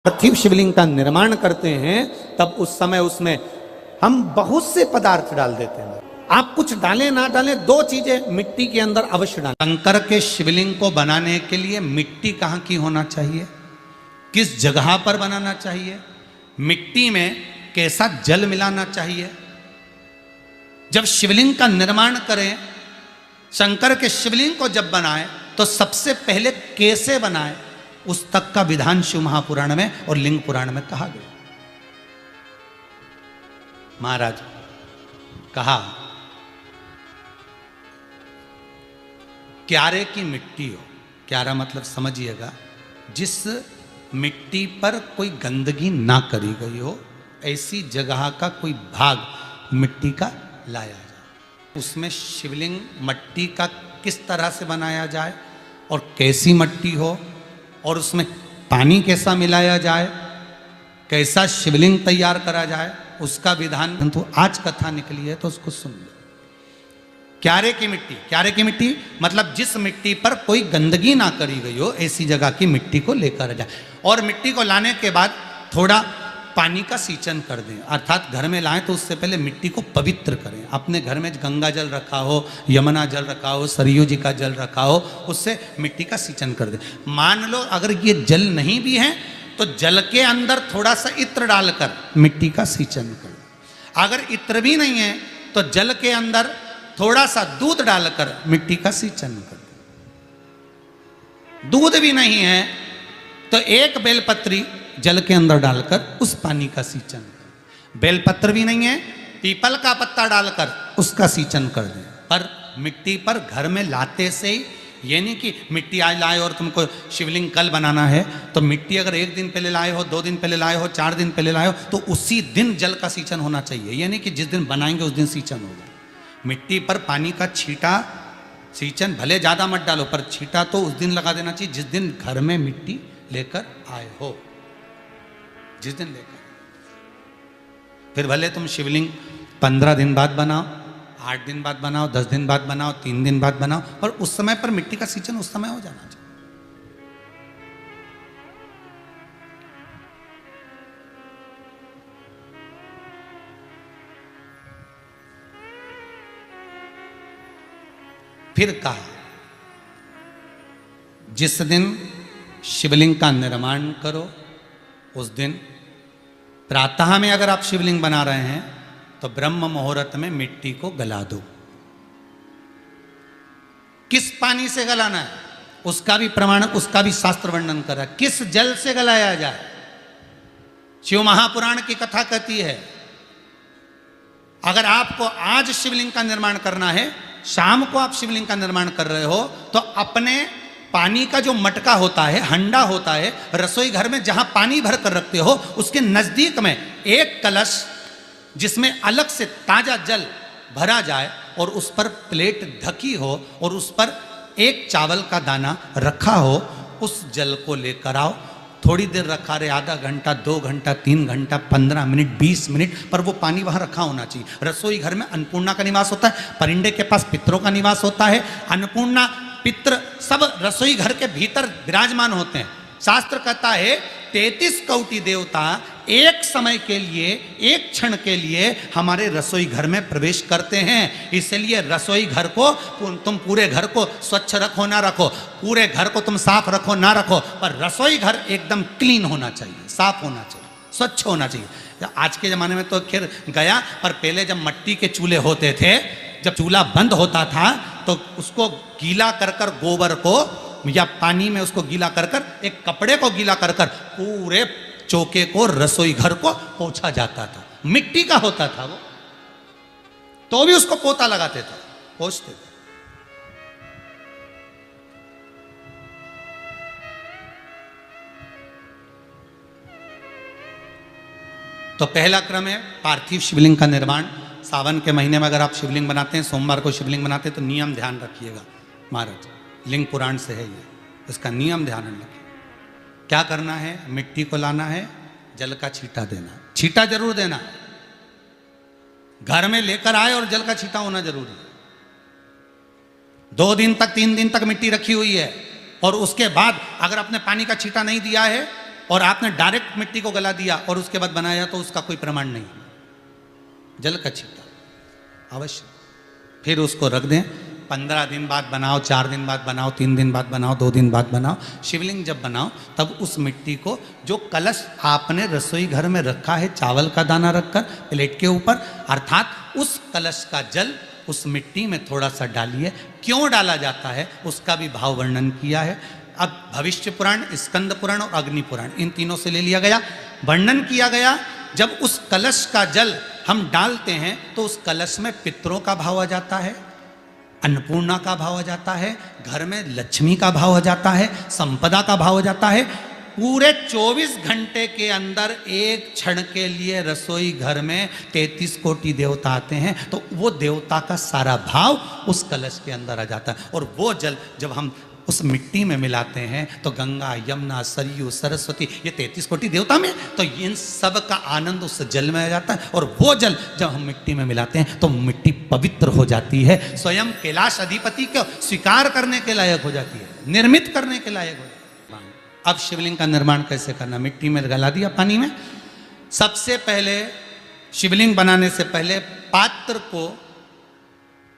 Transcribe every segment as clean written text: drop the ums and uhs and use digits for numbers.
पार्थिव शिवलिंग का निर्माण करते हैं तब उस समय उसमें हम बहुत से पदार्थ डाल देते हैं। आप कुछ डालें ना डालें, दो चीजें मिट्टी के अंदर अवश्य डालें। शंकर के शिवलिंग को बनाने के लिए मिट्टी कहाँ की होना चाहिए, किस जगह पर बनाना चाहिए, मिट्टी में कैसा जल मिलाना चाहिए। जब शिवलिंग का निर्माण करें, शंकर के शिवलिंग को जब बनाए तो सबसे पहले कैसे बनाए उस तक का विधान शिव महापुराण में और लिंग पुराण में कहा गया। महाराज कहा क्यारे की मिट्टी हो, क्यारा मतलब समझिएगा जिस मिट्टी पर कोई गंदगी ना करी गई हो, ऐसी जगह का कोई भाग मिट्टी का लाया जाए। उसमें शिवलिंग मट्टी का किस तरह से बनाया जाए और कैसी मट्टी हो और उसमें पानी कैसा मिलाया जाए, कैसा शिवलिंग तैयार करा जाए, उसका विधान परंतु आज कथा निकली है तो उसको सुन लो। क्यारे की मिट्टी, क्यारे की मिट्टी मतलब जिस मिट्टी पर कोई गंदगी ना करी गई हो, ऐसी जगह की मिट्टी को लेकर जाए और मिट्टी को लाने के बाद थोड़ा पानी का सींचन कर दें, अर्थात घर में लाएं तो उससे पहले मिट्टी को पवित्र करें। अपने घर में गंगा जल रखा हो, यमुना जल रखा हो, सरयू जी का जल रखा हो, उससे मिट्टी का सींचन कर दें। मान लो अगर ये जल नहीं भी है तो जल के अंदर थोड़ा सा इत्र डालकर मिट्टी का सींचन कर। अगर इत्र भी नहीं है तो जल के अंदर थोड़ा सा दूध डालकर मिट्टी का सींचन कर। दूध भी नहीं है तो एक बेलपत्री जल के अंदर डालकर उस पानी का सींचन कर। बेलपत्र भी नहीं है, पीपल का पत्ता डालकर उसका सींचन कर दें। पर मिट्टी पर घर में लाते से ही, ये नहीं कि मिट्टी आज लाए और तुमको शिवलिंग कल बनाना है तो मिट्टी अगर एक दिन पहले लाए हो, 2 दिन पहले लाए हो, 4 दिन पहले लाए हो तो उसी दिन जल का सींचन होना चाहिए। ये नहीं कि जिस दिन बनाएंगे उस दिन सींचन होगा। मिट्टी पर पानी का छींटा, सींचन भले ज़्यादा मत डालो पर छींटा तो उस दिन लगा देना चाहिए जिस दिन घर में मिट्टी लेकर आए हो, जिस दिन लेकर। फिर भले तुम शिवलिंग 15 दिन बाद बनाओ, 8 दिन बाद बनाओ, 10 दिन बाद बनाओ, 3 दिन बाद बनाओ, पर उस समय पर मिट्टी का सींचन उस समय हो जाना चाहिए। फिर कहा जिस दिन शिवलिंग का निर्माण करो उस दिन प्रातः में अगर आप शिवलिंग बना रहे हैं तो ब्रह्म मुहूर्त में मिट्टी को गला दो। किस पानी से गलाना है उसका भी प्रमाण, उसका भी शास्त्र वर्णन कर रहा है। किस जल से गलाया जाए, शिव महापुराण की कथा कहती है अगर आपको आज शिवलिंग का निर्माण करना है, शाम को आप शिवलिंग का निर्माण कर रहे हो तो अपने पानी का जो मटका होता है, हंडा होता है, रसोई घर में जहां पानी भर कर रखते हो उसके नजदीक में एक कलश जिसमें अलग से ताजा जल भरा जाए और उस पर प्लेट ढकी हो और उस पर एक चावल का दाना रखा हो, उस जल को लेकर आओ। थोड़ी देर रखा रहे, आधा घंटा, 2 घंटा, 3 घंटा, 15 मिनट, 20 मिनट, पर वो पानी वहां रखा होना चाहिए। रसोई घर में अन्नपूर्णा का निवास होता है, परिंदे के पास पितरों का निवास होता है। अन्नपूर्णा, पित्र सब रसोई घर के भीतर विराजमान होते हैं। शास्त्र कहता है 33 कोटि देवता एक समय के लिए, एक क्षण के लिए हमारे रसोई घर में प्रवेश करते हैं। इसलिए रसोई घर को तुम पूरे घर को स्वच्छ रखो ना रखो, पूरे घर को तुम साफ रखो ना रखो, पर रसोई घर एकदम क्लीन होना चाहिए, साफ होना चाहिए, स्वच्छ होना चाहिए। आज के ज़माने में तो खैर गया, पर पहले जब मिट्टी के चूल्हे होते थे, जब चूल्हा बंद होता था तो उसको गीला कर कर, गोबर को या पानी में उसको गीला कर कर, एक कपड़े को गीला कर कर पूरे चौके को, रसोई घर को पोंछा जाता था। मिट्टी का होता था वो, तो भी उसको पोता लगाते थे, पोंछते थे। तो पहला क्रम है पार्थिव शिवलिंग का निर्माण। सावन के महीने में अगर आप शिवलिंग बनाते हैं, सोमवार को शिवलिंग बनाते हैं तो नियम ध्यान रखिएगा महाराज, लिंग पुराण से है ये, इसका नियम ध्यान रखिए। क्या करना है, मिट्टी को लाना है, जल का छींटा देना, छींटा जरूर देना, घर में लेकर आए और जल का छींटा होना जरूरी है। 2 दिन तक, 3 दिन तक मिट्टी रखी हुई है और उसके बाद अगर आपने पानी का छींटा नहीं दिया है और आपने डायरेक्ट मिट्टी को गला दिया और उसके बाद बनाया तो उसका कोई प्रमाण नहीं। जल का छिट्टा अवश्य, फिर उसको रख दें। 15 दिन बाद बनाओ, 4 दिन बाद बनाओ, 3 दिन बाद बनाओ, 2 दिन बाद बनाओ। शिवलिंग जब बनाओ तब उस मिट्टी को, जो कलश आपने रसोई घर में रखा है चावल का दाना रखकर प्लेट के ऊपर, अर्थात उस कलश का जल उस मिट्टी में थोड़ा सा डालिए। क्यों डाला जाता है उसका भी भाव वर्णन किया है। अब भविष्य पुराण, स्कंद पुराण और अग्नि पुराण, इन तीनों से ले लिया गया, वर्णन किया गया। जब उस कलश का जल हम डालते हैं तो उस कलश में पितरों का भाव आ जाता है, अन्नपूर्णा का भाव आ जाता है, घर में लक्ष्मी का भाव आ जाता है, संपदा का भाव आ जाता है। पूरे 24 घंटे के अंदर एक क्षण के लिए रसोई घर में 33 कोटि देवता आते हैं, तो वो देवता का सारा भाव उस कलश के अंदर आ जाता है। और वो जल जब हम उस मिट्टी में मिलाते हैं तो गंगा, यमुना, सरयू, सरस्वती, ये 33 कोटि देवता में, तो इन सब का आनंद उस जल में आ जाता है। और वो जल जब हम मिट्टी में मिलाते हैं तो मिट्टी पवित्र हो जाती है, स्वयं कैलाश अधिपति को स्वीकार करने के लायक हो जाती है, निर्मित करने के लायक हो जाती है। अब शिवलिंग का निर्माण कैसे करना? मिट्टी में गला दिया पानी में। सबसे पहले शिवलिंग बनाने से पहले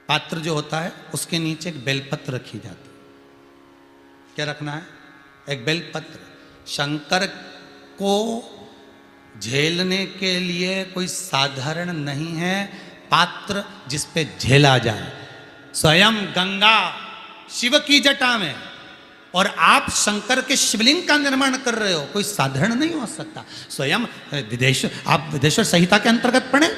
पात्र जो होता है उसके नीचे एक बेलपत्र रखी जाती है। क्या रखना है? एक बेलपत्र। शंकर को झेलने के लिए कोई साधारण नहीं है पात्र जिस पे झेला जाए। स्वयं गंगा शिव की जटा में, और आप शंकर के शिवलिंग का निर्माण कर रहे हो, कोई साधारण नहीं हो सकता। स्वयं आप विदेश्वर संहिता के अंतर्गत पढ़े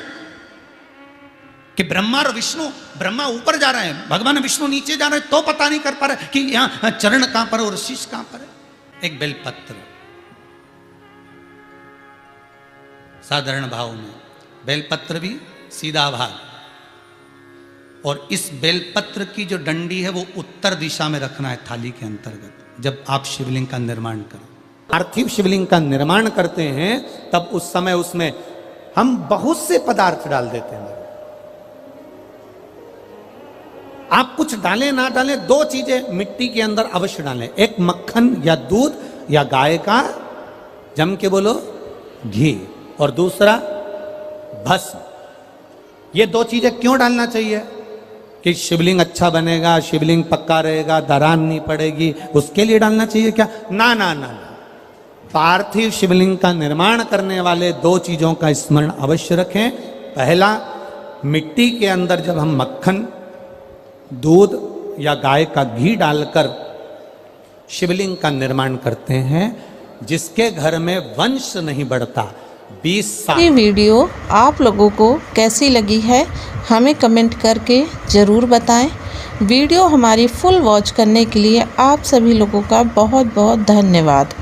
कि ब्रह्मा और विष्णु, ब्रह्मा ऊपर जा रहे हैं, भगवान विष्णु नीचे जा रहे हैं, तो पता नहीं कर पा रहे कि यहां चरण कहां पर और शीश कहां पर है। एक बेलपत्र, साधारण भाव में बेलपत्र भी सीधा भाग, और इस बेलपत्र की जो डंडी है वो उत्तर दिशा में रखना है थाली के अंतर्गत। जब आप शिवलिंग का निर्माण करें, पार्थिव शिवलिंग का निर्माण करते हैं, तब उस समय उसमें हम बहुत से पदार्थ डाल देते हैं। आप कुछ डालें ना डालें, 2 चीजें मिट्टी के अंदर अवश्य डालें। एक मक्खन या दूध या गाय का, जम के बोलो, घी, और दूसरा भस्म। ये 2 चीजें क्यों डालना चाहिए? कि शिवलिंग अच्छा बनेगा, शिवलिंग पक्का रहेगा, दरार नहीं पड़ेगी, उसके लिए डालना चाहिए क्या? ना ना ना, पार्थिव शिवलिंग का निर्माण करने वाले 2 चीजों का स्मरण अवश्य रखें। पहला, मिट्टी के अंदर जब हम मक्खन, दूध या गाय का घी डालकर शिवलिंग का निर्माण करते हैं, जिसके घर में वंश नहीं बढ़ता, 20 साल। ये वीडियो आप लोगों को कैसी लगी है हमें कमेंट करके ज़रूर बताएं। वीडियो हमारी फुल वॉच करने के लिए आप सभी लोगों का बहुत बहुत धन्यवाद।